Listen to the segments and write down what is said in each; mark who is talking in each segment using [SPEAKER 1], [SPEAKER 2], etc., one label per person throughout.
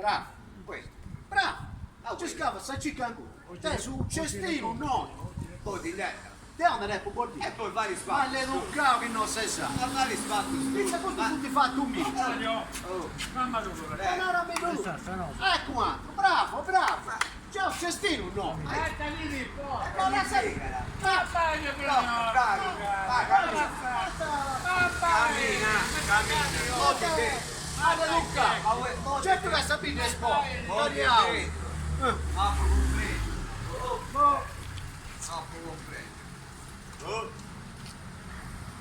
[SPEAKER 1] Bravo.
[SPEAKER 2] Questo.
[SPEAKER 1] Bravo.
[SPEAKER 2] Ah,
[SPEAKER 1] Ci scava, sta ciccando. Te su cestino, no.
[SPEAKER 2] Poi di terra.
[SPEAKER 1] Te andare a porti.
[SPEAKER 2] E poi vari
[SPEAKER 1] Ma
[SPEAKER 2] spazio.
[SPEAKER 1] le non cavo che non si sa.
[SPEAKER 2] Ma vari spazio.
[SPEAKER 1] Pizza questo tutti fatto un mio.
[SPEAKER 2] Oh.
[SPEAKER 3] Mamma tu
[SPEAKER 1] E non era venuto. Ecco quanto. Bravo, bravo. C'è un cestino, no.
[SPEAKER 3] Aspetta lì di fuori.
[SPEAKER 1] Ma la sai.
[SPEAKER 3] Ma vai che
[SPEAKER 2] No, bravi. Vai, cammina. Cammina. Moti te.
[SPEAKER 1] Allora Luca.
[SPEAKER 2] Moti
[SPEAKER 1] Certo che sapete sport.
[SPEAKER 2] Moti
[SPEAKER 1] Andiamo.
[SPEAKER 2] te. Apro compreso. Apro compreso.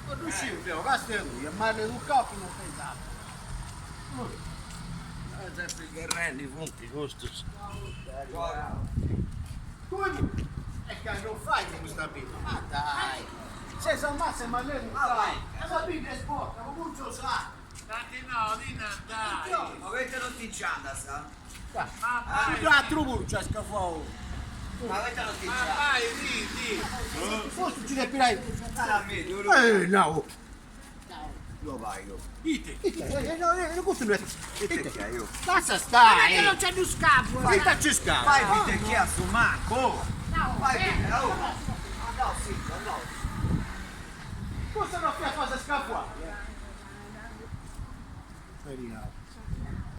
[SPEAKER 1] Non riuscivo, questo è lui, è maleducato che non pensavo.
[SPEAKER 3] Sempre che rendi punti questo.
[SPEAKER 1] Come? È che non fai come sta vita. Ma dai. Se si ammazza è maleducato.
[SPEAKER 2] Ma vai.
[SPEAKER 1] Sapete è sport, ma non lo sa.
[SPEAKER 3] Tanti no, di dai.
[SPEAKER 2] Ma avete non ti cianda, sa?
[SPEAKER 3] Ma
[SPEAKER 1] Il
[SPEAKER 3] vai,
[SPEAKER 1] altro pure c'è scafato.
[SPEAKER 2] Ma avete non ti
[SPEAKER 3] ma
[SPEAKER 2] cianda?
[SPEAKER 3] vai, di.
[SPEAKER 1] Forse ci capirai. No.
[SPEAKER 2] Lo vai io.
[SPEAKER 1] Dite. Non posso dire.
[SPEAKER 2] Perché io?
[SPEAKER 1] Basta stai.
[SPEAKER 4] non c'è più scapo.
[SPEAKER 1] Dite ci scava.
[SPEAKER 2] Fai di te chi ha su manco.
[SPEAKER 4] No,
[SPEAKER 2] Fai di te, oh. No, sì, no.
[SPEAKER 1] Cosa non fai a fare scafare? Speriamo.